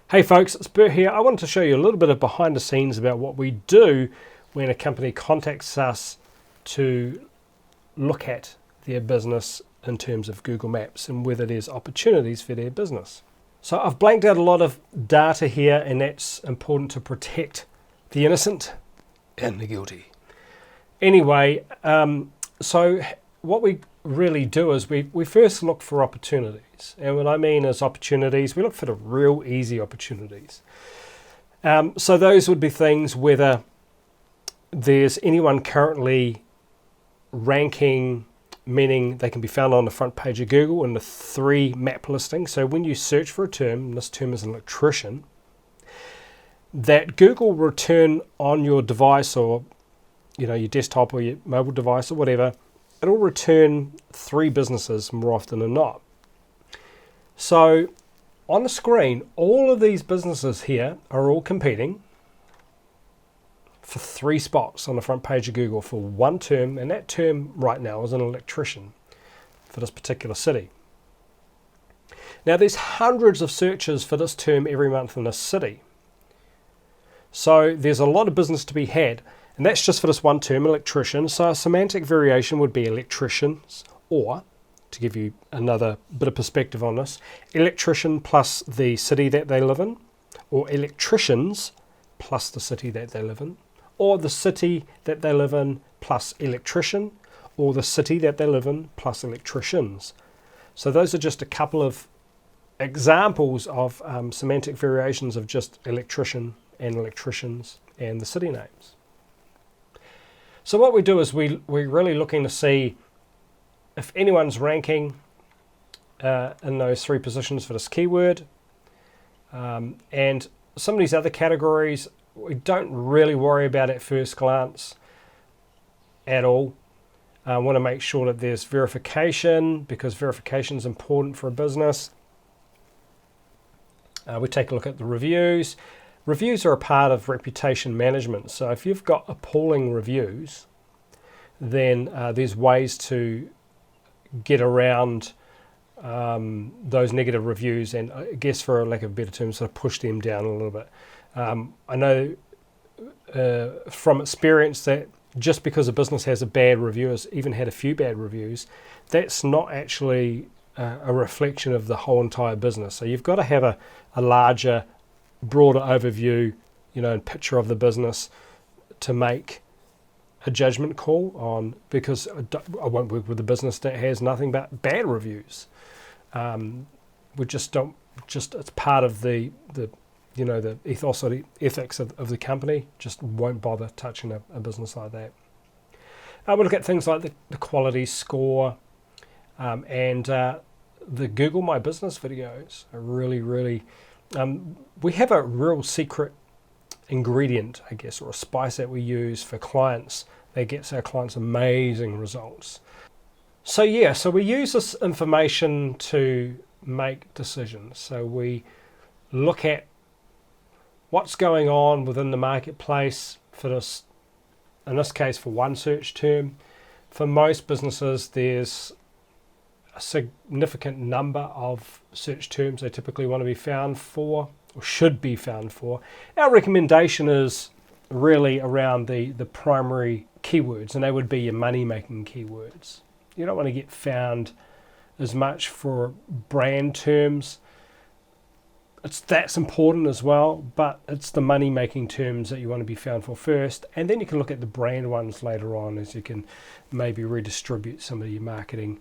Hey folks, it's Bert here. I wanted to show you a little bit of behind the scenes about what we do when a company contacts us to look at their business in terms of Google Maps and whether there's opportunities for their business. So I've blanked out a lot of data here, and that's important to protect the innocent and the guilty. Anyway, so what we really do is we first look for opportunities. And what I mean is opportunities, we look for the real easy opportunities. So those would be things whether there's anyone currently ranking, meaning they can be found on the front page of Google in the 3 map listings. So when you search for a term, and this term is an electrician, that Google will return on your device, or your desktop or your mobile device or whatever, it'll return 3 businesses more often than not. So on the screen, all of these businesses here are all competing for 3 spots on the front page of Google for one term, and that term right now is an electrician for this particular city. Now there's hundreds of searches for this term every month in this city. So there's a lot of business to be had, and that's just for this one term, electrician. So a semantic variation would be electricians, or, to give you another bit of perspective on this, electrician plus the city that they live in, or electricians plus the city that they live in, or the city that they live in plus electrician, or the city that they live in plus electricians. So those are just a couple of examples of semantic variations of just electrician and electricians and the city names. So what we do is we're really looking to see if anyone's ranking in those 3 positions for this keyword. And some of these other categories we don't really worry about at first glance at all. I want to make sure that there's verification, because verification is important for a business. We take a look at the reviews. Reviews are a part of reputation management. So if you've got appalling reviews, then there's ways to get around those negative reviews, and I guess, for lack of a better term, sort of push them down a little bit. I know from experience that just because a business has a bad review, has even had a few bad reviews, that's not actually a reflection of the whole entire business. So you've got to have a larger, broader overview, and picture of the business to make a judgment call on, because I won't work with a business that has nothing but bad reviews. We just don't. It's part of the ethos or the ethics of the company. Just won't bother touching a business like that. We look at things like the quality score, and the Google My Business videos are really. We have a real secret ingredient, I guess, or a spice that we use for clients that gets our clients amazing results. So we use this information to make decisions. So we look at what's going on within the marketplace for this, in this case for one search term. For most businesses, there's a significant number of search terms they typically want to be found for, or should be found for. Our recommendation is really around the primary keywords, and they would be your money-making keywords. You don't want to get found as much for brand terms. That's important as well, but it's the money-making terms that you want to be found for first, and then you can look at the brand ones later on, as you can maybe redistribute some of your marketing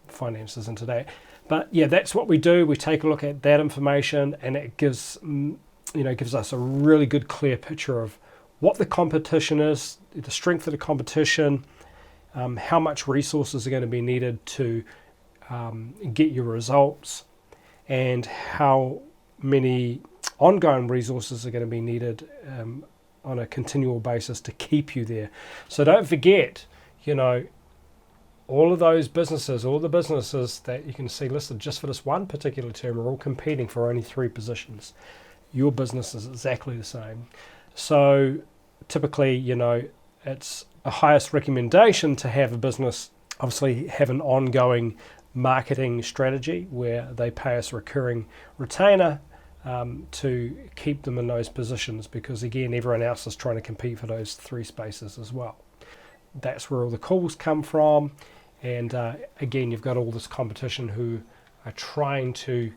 finances into that. But that's what we do. We take a look at that information, and it gives us a really good, clear picture of what the competition is, the strength of the competition, how much resources are going to be needed to get your results, and how many ongoing resources are going to be needed on a continual basis to keep you there. So don't forget, all of those businesses, all the businesses that you can see listed just for this one particular term are all competing for only 3 positions. Your business is exactly the same. So typically, it's a highest recommendation to have a business obviously have an ongoing marketing strategy where they pay us a recurring retainer to keep them in those positions, because again, everyone else is trying to compete for those 3 spaces as well. That's where all the calls come from, and again, you've got all this competition who are trying to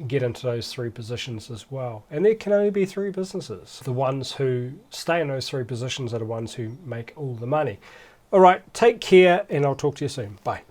get into those 3 positions as well. And there can only be 3 businesses. The ones who stay in those 3 positions are the ones who make all the money. All right, take care, and I'll talk to you soon. Bye.